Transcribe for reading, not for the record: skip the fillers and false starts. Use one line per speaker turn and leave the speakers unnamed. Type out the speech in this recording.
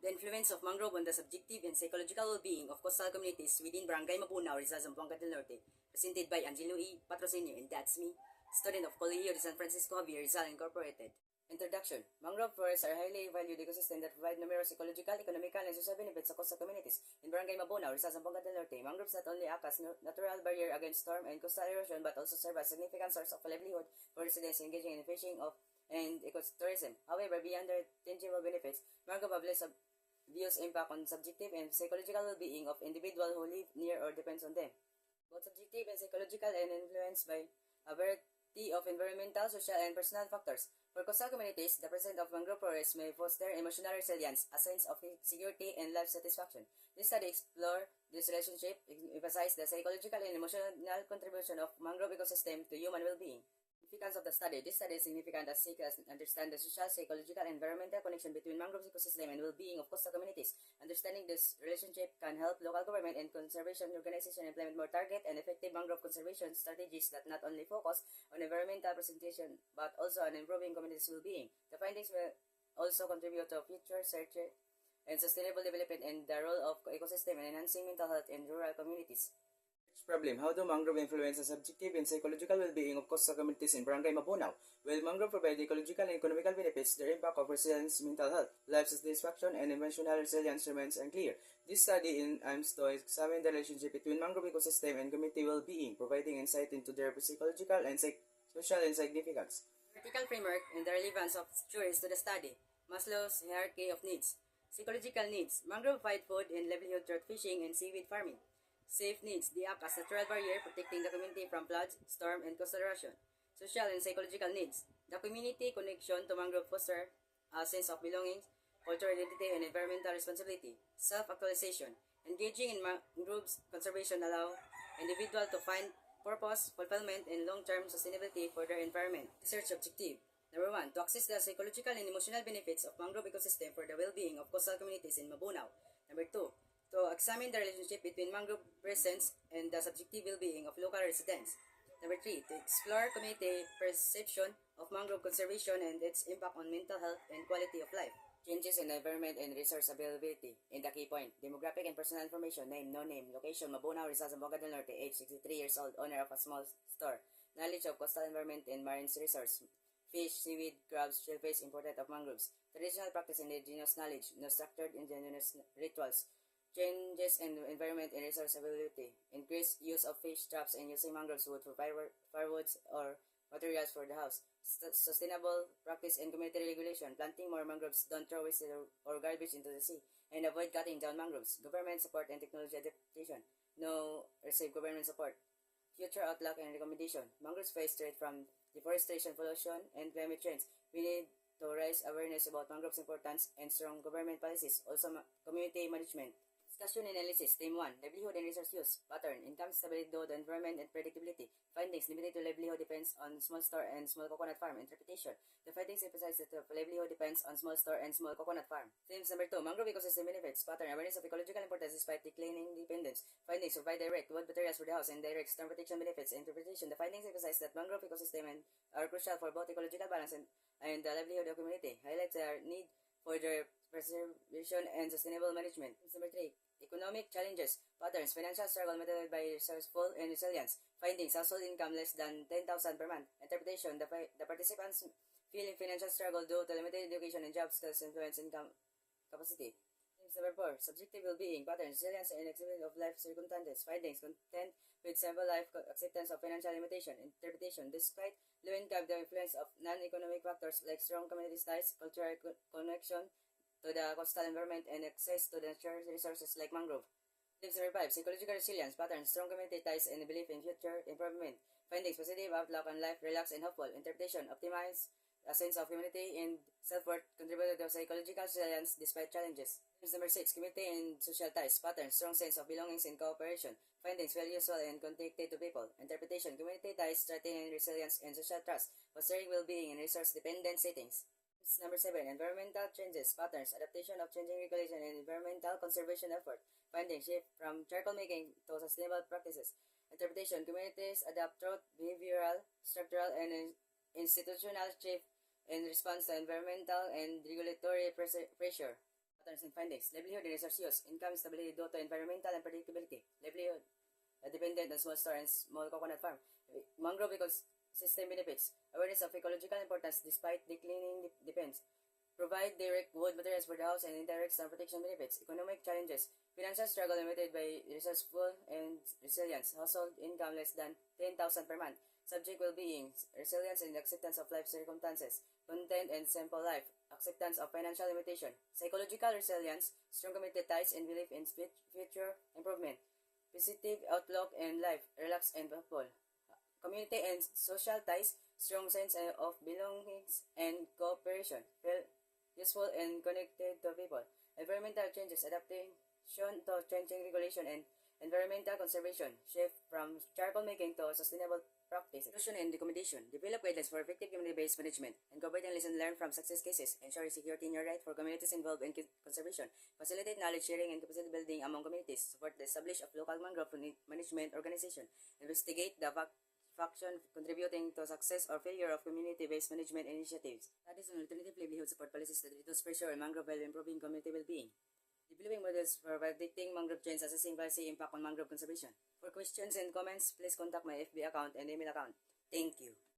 The influence of mangrove on the subjective and psychological well-being of coastal communities within Barangay Mabunaw, Rizal, Zamboanga del Norte, presented by Angelo E. Patrocinio, and that's me, student of Colegio de San Francisco Javier, Rizal Incorporated. Introduction. Mangrove forests are highly valued ecosystems that provide numerous ecological, economical, and social benefits to coastal communities. In Barangay Mabunaw, Rizal, Zamboanga del Norte, mangroves not only act as natural barrier against storm and coastal erosion but also serve as a significant source of livelihood for residents engaging in fishing and ecotourism. However, beyond their tangible benefits, mangrove have less obvious impact on subjective and psychological well-being of individuals who live near or depends on them. Both subjective and psychological and influenced by a variety of environmental, social, and personal factors. For coastal communities, the presence of mangrove forests may foster emotional resilience, a sense of security, and life satisfaction. This study explored this relationship, emphasized the psychological and emotional contribution of mangrove ecosystem to human well-being. Significance of the study. This study is significant as seekers understand the social, psychological, and environmental connection between mangrove ecosystem and well-being of coastal communities. Understanding this relationship can help local government and conservation organizations implement more targeted and effective mangrove conservation strategies that not only focus on environmental preservation but also on improving communities' well-being. The findings will also contribute to future research and sustainable development and the role of ecosystem in enhancing mental health in rural communities. Problem. How do mangrove influence the subjective and psychological well-being of coastal communities in Barangay Mabunaw? While mangrove provide ecological and economical benefits, their impact of residents' mental health, life satisfaction, and emotional resilience remains unclear. This study aims to examine the relationship between mangrove ecosystem and community well-being, providing insight into their psychological and social significance. Critical framework and the relevance of theories to the study. Maslow's hierarchy of needs. Psychological needs. Mangrove provide food and livelihood through fishing and seaweed farming. Safe needs. They act as a natural barrier protecting the community from floods, storm, and coastal erosion. Social and psychological needs. The community connection to mangrove foster a sense of belonging, cultural identity, and environmental responsibility. Self-actualization. Engaging in mangroves conservation allow individuals to find purpose, fulfillment, and long-term sustainability for their environment. Research objective. Number 1. To access the psychological and emotional benefits of mangrove ecosystem for the well-being of coastal communities in Mabunaw. Number 2. To examine the relationship between mangrove presence and the subjective well-being of local residents. Number 3. To explore community perception of mangrove conservation and its impact on mental health and quality of life. Changes in the environment and resource availability. In the key point, demographic and personal information, name, no name, location, Mabunaw, Rizal, Zamboanga del Norte, age 63 years old, owner of a small store. Knowledge of coastal environment and marine resource. Fish, seaweed, crabs, shellfish, imported of mangroves. Traditional practice, indigenous knowledge, no structured indigenous rituals. Changes in environment and resource availability. Increased use of fish traps and using mangroves wood for firewoods or materials for the house. Sustainable practice and community regulation. Planting more mangroves, don't throw waste or garbage into the sea, and avoid cutting down mangroves. Government support and technology adaptation. No receive government support. Future outlook and recommendation. Mangroves face threat from deforestation, pollution, and climate change. We need to raise awareness about mangroves' importance and strong government policies. Also, community management. Discussion and analysis. Theme 1. Livelihood and resource use. Pattern. Income stability, the environment, and predictability. Findings. Limited to livelihood depends on small store and small coconut farm. Interpretation. The findings emphasize that the livelihood depends on small store and small coconut farm. Themes number 2. Mangrove ecosystem benefits. Pattern. Awareness of ecological importance despite declining dependence. Findings. Provide direct wood materials for the house and direct storm protection benefits. Interpretation. The findings emphasize that mangrove ecosystem are crucial for both ecological balance and the livelihood of community. Highlights their need for their preservation and sustainable management. Number 3. Economic challenges. Patterns. Financial struggle motivated by resourceful and resilience. Findings. Household income less than 10,000 per month. Interpretation. The participants feel financial struggle due to limited education and job skills influence income capacity. Number 4. Subjective well-being. Patterns. Resilience and acceptance of life circumstances. Findings. Content with several life acceptance of financial limitation. Interpretation. Despite low income, the influence of non-economic factors like strong community ties, cultural connection to the coastal environment, and access to the natural resources like mangrove. Tips number 5. Psychological resilience. Patterns. Strong community ties and belief in future improvement. Findings. Positive outlook on life, relaxed and hopeful. Interpretation. Optimize a sense of community and self-worth, contributed to psychological resilience despite challenges. Tips number 6. Community and social ties. Patterns. Strong sense of belongings and cooperation. Findings. Well useful and connected to people. Interpretation. Community ties strengthening resilience and social trust, fostering well-being in resource-dependent settings. Number 7. Environmental changes. Patterns. Adaptation of changing regulation and environmental conservation effort. Findings. Shift from charcoal making to sustainable practices. Interpretation. Communities adapt through behavioral, structural, and institutional shift in response to environmental and regulatory pressure. Patterns and findings. Livelihood and resource use. Income stability due to environmental unpredictability. Livelihood dependent on small store and small coconut farm. Mangrove ecosystem benefits. Awareness of ecological importance despite declining depends. Provide direct wood materials for the house and indirect storm protection benefits. Economic challenges. Financial struggle limited by resourceful and resilience. Household income less than 10,000 per month. Subject well-being. Resilience and acceptance of life circumstances. Content and simple life. Acceptance of financial limitation. Psychological resilience. Strong committed ties and belief in future improvement. Positive outlook in life. Relax and hopeful. Community and social ties. Strong sense of belongings and cooperation. Feel useful and connected to people. Environmental changes. Adaptation to changing regulation and environmental conservation. Shift from charcoal making to sustainable practice. Solution and recommendation. Develop guidelines for effective community-based management. Incorporate and lessons learned from success cases. Ensure security in your right for communities involved in conservation. Facilitate knowledge sharing and capacity building among communities. Support the establishment of local mangrove management organization. Investigate the faction contributing to success or failure of community-based management initiatives. Studies on alternative livelihood support policies that reduce pressure on mangrove while improving community well-being. Developing models for predicting mangrove change, assessing policy impact on mangrove conservation. For questions and comments, please contact my FB account and email account. Thank you.